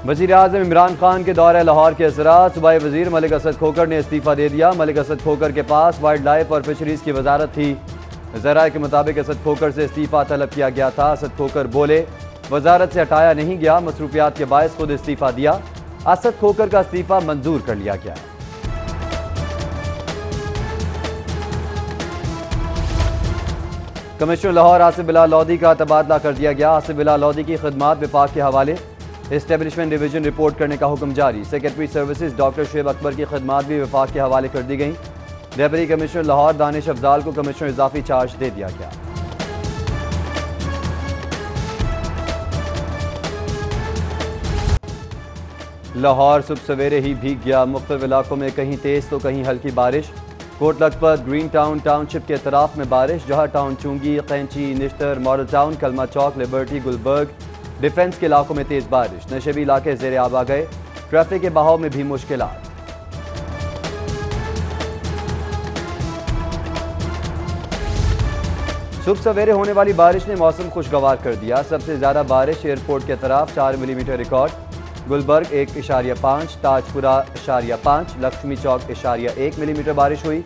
वज़ीर आज़म इमरान खान के दौरे लाहौर के असरात। सूबाई वज़ीर मलिक असद खोकर ने इस्तीफ़ा दे दिया। मलिक असद खोकर के पास वाइल्ड लाइफ और फिशरीज़ की वजारत थी। ज़राए के मुताबिक असद खोकर से इस्तीफ़ा तलब किया गया था। असद खोकर बोले, वजारत से हटाया नहीं गया, मसरूफियात के बायस खुद इस्तीफ़ा दिया। असद खोकर का इस्तीफ़ा मंजूर कर लिया गया। कमिश्नर लाहौर आसिफ बिलाल लोधी का तबादला कर दिया गया। आसिफ बिलाल लोधी की खिदमात विफाक के हवाले। एस्टेब्लिशमेंट डिवीजन रिपोर्ट करने का हुक्म जारी। Secretary services doctor Shoaib Akbar की खिदमात भी विफाक के हवाले कर दी गई। डेप्यूटी कमिश्नर लाहौर दानिश अफजाल को कमिश्नर इजाफी चार्ज दे दिया गया। लाहौर सुबह सवेरे ही भीग गया। मुख्तलिफ इलाकों में कहीं तेज तो कहीं हल्की बारिश। Kot Lakhpat, Green Town township के अतराफ में बारिश। जहाँ टाउन, चुंगी, कैंची, निश्तर, मॉडल टाउन, कलमा चौक, लिबर्टी, गुलबर्ग, डिफेंस के इलाकों में तेज बारिश। नशेबी इलाके ज़ेरे आब आ गए। ट्रैफिक के बहाव में भी मुश्किलात। सुबह सवेरे होने वाली बारिश ने मौसम खुशगवार कर दिया। सबसे ज्यादा बारिश एयरपोर्ट के तरफ 4 मिलीमीटर रिकॉर्ड। गुलबर्ग 1.5, ताजपुरा 0.5, लक्ष्मी चौक 1.1 मिलीमीटर बारिश हुई।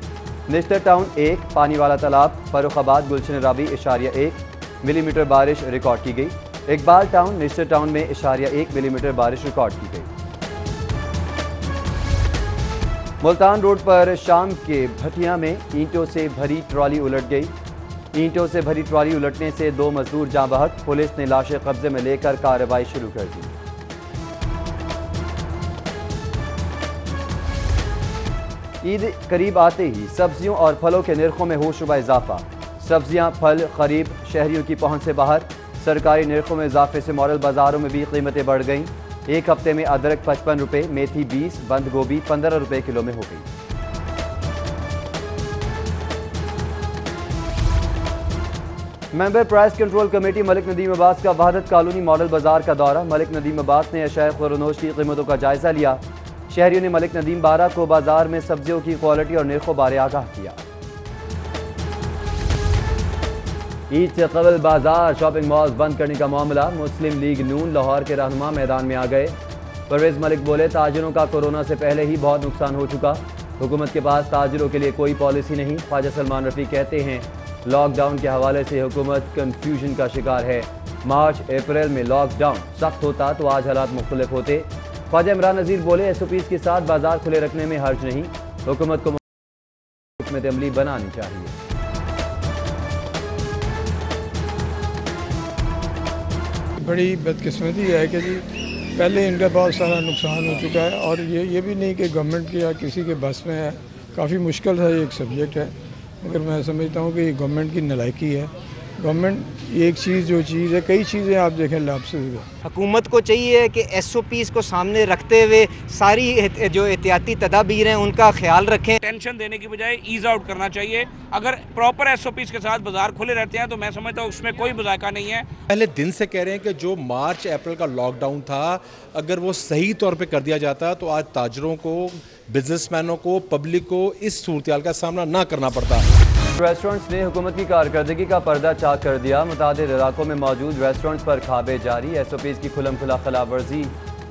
निश्तर टाउन 1, पानी वाला तालाब, फर्रुखाबाद, गुलशन राबी 1.1 मिलीमीटर बारिश रिकॉर्ड की गई। इकबाल टाउन, निश्तर टाउन में 1.1 मिलीमीटर बारिश रिकॉर्ड की गई। मुल्तान रोड पर शाम के भटिया में ईंटों से भरी ट्रॉली उलट गई। ईंटों से भरी ट्रॉली उलटने से 2 मजदूर जाँ बहक। पुलिस ने लाशें कब्जे में लेकर कार्रवाई शुरू कर दी। ईद करीब आते ही सब्जियों और फलों के निर्खों में हो शुबा इजाफा। सब्जियां, फल खरीब शहरियों की पहुंच से बाहर। सरकारी निर्खों में इजाफे से मॉडल बाजारों में भी कीमतें बढ़ गईं। एक हफ्ते में अदरक 55 रुपये, मेथी 20, बंद गोभी 15 रुपये किलो में हो गई। Member price control committee Malik Nadeem Abbas का वहादत कॉलोनी मॉडल बाजार का दौरा। मलिक नदीम अब्बास ने अशाए खुरनोश की कीमतों का जायजा लिया। शहरियों ने मलिक नदीम 12 को बाजार में सब्जियों की क्वालिटी और निर्खों बारे आगाह किया। ईद से कबल बाजार शॉपिंग मॉल्स बंद करने का मामला। मुस्लिम लीग नून लाहौर के रहनुमा मैदान में आ गए। परवेज मलिक बोले, ताजिरों का कोरोना से पहले ही बहुत नुकसान हो चुका। हुकूमत के पास ताजिरों के लिए कोई पॉलिसी नहीं। ख्वाजा सलमान रफी कहते हैं, लॉकडाउन के हवाले से हुकूमत कंफ्यूजन का शिकार है। मार्च अप्रैल में लॉकडाउन सख्त होता तो आज हालात मुख्तलिफ होते। ख्वाजा इमरान नज़ीर बोले, SOPs के साथ बाजार खुले रखने में हर्ज नहीं। हुकूमत को हिकमत अमली बनानी चाहिए। बड़ी बदकिस्मती है कि जी पहले इनका बहुत सारा नुकसान हो चुका है और ये भी नहीं कि गवर्नमेंट के या किसी के बस में है। काफ़ी मुश्किल सा एक सब्जेक्ट है, मगर मैं समझता हूँ कि गवर्नमेंट की नालायकी है। गवर्नमेंट एक चीज़ जो चीज़ है, कई चीज़ें आप देखें लापरवाही है। हुकूमत को चाहिए कि SOPs को सामने रखते हुए सारी जो एहतियाती तदाबीर हैं उनका ख्याल रखें। टेंशन देने की बजाय ईज आउट करना चाहिए। अगर प्रॉपर SOPs के साथ बाजार खुले रहते हैं तो मैं समझता हूँ उसमें कोई बजाका नहीं है। पहले दिन से कह रहे हैं कि जो मार्च अप्रैल का लॉकडाउन था, अगर वो सही तौर पे कर दिया जाता तो आज ताजरों को, बिजनेसमैनों को, पब्लिक को इस सूरत का सामना ना करना पड़ता। रेस्टोरेंट्स ने हुकूमत की कारकर्दगी का पर्दा चाक कर दिया। मुतादिद इलाकों में मौजूद रेस्टोरेंट्स पर खाबे जारी। SOPs की खुलम खुला खिलाफवर्जी।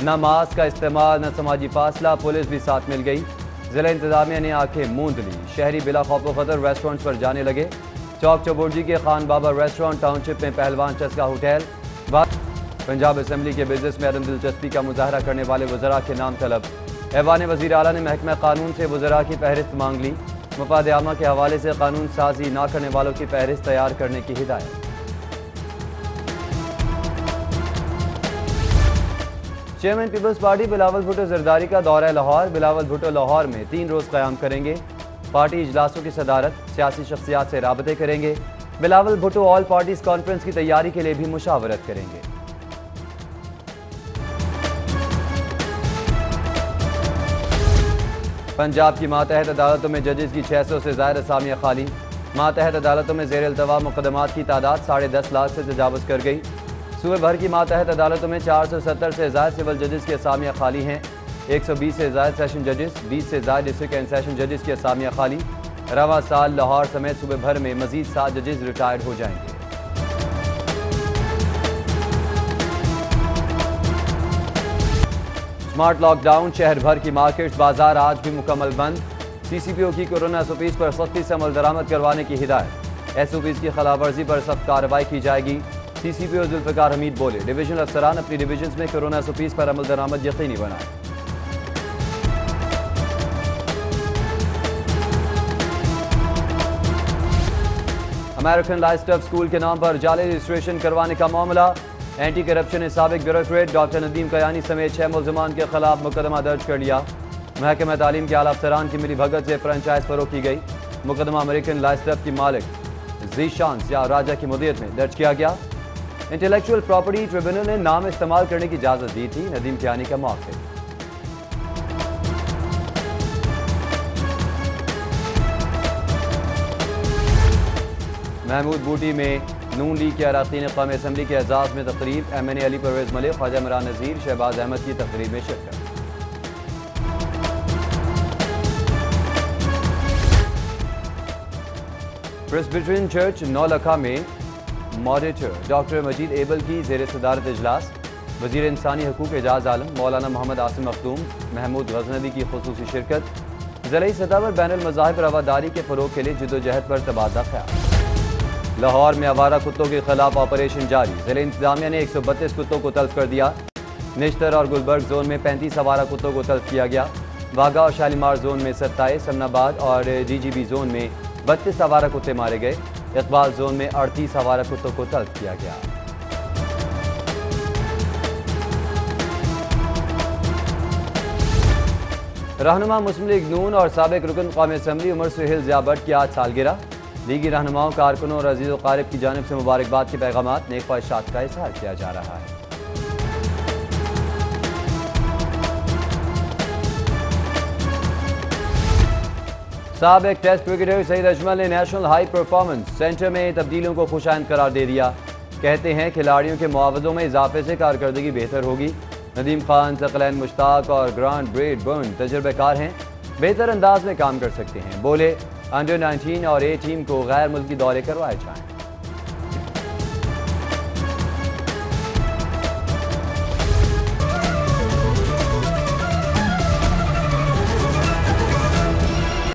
न मास्क का इस्तेमाल, न समाजी फासला। पुलिस भी साथ मिल गई। जिला इंतजामिया ने आंखें मूंद ली। शहरी बिला खौफ खतर रेस्टोरेंट्स पर जाने लगे। चौक चबुर्जी के खान बाबा रेस्टोरेंट, टाउनशिप में पहलवान चस्का होटल। पंजाब असम्बली के बिजनेस में अदम दिलचस्पी का मुजाहरा करने वाले वज़रा के नाम तलब। ऐवान वज़ीर आला ने महकमा कानून से वज़रा की फहरिस्त मांग ली। मफाद आमा के हवाले से कानून साजी ना करने वालों की फहरिस्त तैयार करने की हिदायत। चेयरमैन पीपल्स पार्टी बिलावल भुट्टो जरदारी का दौरा लाहौर। बिलावल भुट्टो लाहौर में 3 रोज क़याम करेंगे। पार्टी इजलासों की सदारत, सियासी शख्सियात से राबते करेंगे। Bilawal Bhutto all parties conference की तैयारी के लिए भी मुशावरत करेंगे। पंजाब की मातहत अदालतों में जजेस की 600 से ज़ायद असामियाँ खाली। मातहत अदालतों में ज़ेर अल्तवा मुकदमात की तादाद 10.5 लाख से तजावज़ कर गई। सूबे भर की मातहत अदालतों में 470 से ज़ायद सिविल जजेस की असामियाँ खाली हैं। 120 से ज़ायद सेशन जजेस, 20 से ज़ायद डिस्ट्रिक्ट एंड सेशन जजेस की असामियाँ खाली। रवां साल लाहौर समेत सूबे भर में मजीद 7 जजेस रिटायर्ड हो जाएंगे। स्मार्ट लॉकडाउन, शहर भर की मार्केट बाजार आज भी मुकम्मल बंद। CCPO की कोरोना SOPs पर सख्ती से अमल दरामद करवाने की हिदायत। SOPs की खिलाफवर्जी पर सख्त कार्रवाई की जाएगी। CCPO जुल्फिकार हमीद बोले, डिवीजनल अफसरान अपनी डिवीजन में कोरोना SOPs पर अमल दरामद यकीनी बनाए। अमेरिकन लाइस्टफ स्कूल के नाम पर जाली रजिस्ट्रेशन करवाने का मामला। एंटी करप्शन साबिक ब्यूरोक्रेट डॉक्टर नदीम कयानी समेत 6 मुल्ज़िमान के खिलाफ मुकदमा दर्ज कर लिया। महकमा तालीम के आला अफसरान की मिली भगत से फ्रेंचाइज फरोख की गई। मुकदमा अमेरिकन लाइस्टफ की मालिक जीशांस या राजा की मुदियत में दर्ज किया गया। इंटेलेक्चुअल प्रॉपर्टी ट्रिब्यूनल ने नाम इस्तेमाल करने की इजाज़त दी थी। नदीम कयानी का मौक़िफ़। महमूद बूटी में नून लीग के अरकान क़ौमी असम्बली के एजाज़ में तकरीब। MNA अली परवेज़ मलिक, ख्वाजा इमरान नज़ीर, शहबाज अहमद की तकरीब में शिरकत। प्रेस्बिटेरियन चर्च नौलखा में मॉडरेटर डॉक्टर मजीद एबल की ज़ेर सदारत इजलास। वज़ीर इंसानी हकूक़ एजाज़ आलम मौलाना मोहम्मद आसिम मखदूम, महमूद गज़नवी की खुसूसी शिरकत। ज़िलाई सतह पर बैनुल मज़ाहिब रवादारी के फ़रोग़ के लिए जिद्दोजहद पर तबादला ख्याल। लाहौर में आवारा कुत्तों के खिलाफ ऑपरेशन जारी। ज़िला इंतजामिया ने 132 कुत्तों को तल्फ कर दिया। निश्तर और गुलबर्ग जोन में 35 आवारा कुत्तों को तल्फ किया गया। वाघा और शालीमार जोन में 27, समनाबाद और GGB जोन में 32 आवारा कुत्ते मारे गए। इकबाल जोन में 38 आवारा कुत्तों को तल्फ किया गया। रहनुमा मुस्लिम लीग नून और साबिक रुकन क़ौमी असम्बली उमर सुहेल ज़िया भट्ट की आज सालगिरह। लीगी रहनुमाओं, कारकुनों और अजीज़ क़ारिब की जानिब से मुबारकबाद के पैगामात, नेक ख्वाहिशात का इज़हार किया जा रहा है। साबिक टेस्ट क्रिकेटर सईद अजमल ने नेशनल हाई परफॉर्मेंस सेंटर में तब्दीलियों को खुशाइंद करार दे दिया। कहते हैं खिलाड़ियों के मुआवज़ों में इजाफे से कारकर्दगी बेहतर होगी। नदीम खान, सकलैन मुश्ताक और ग्रांट ब्रेडबर्न तजुर्बेकार हैं, बेहतर अंदाज में काम कर सकते हैं। बोले अंडर 19 और A टीम को गैर मुल्की दौरे करवाए जाएं।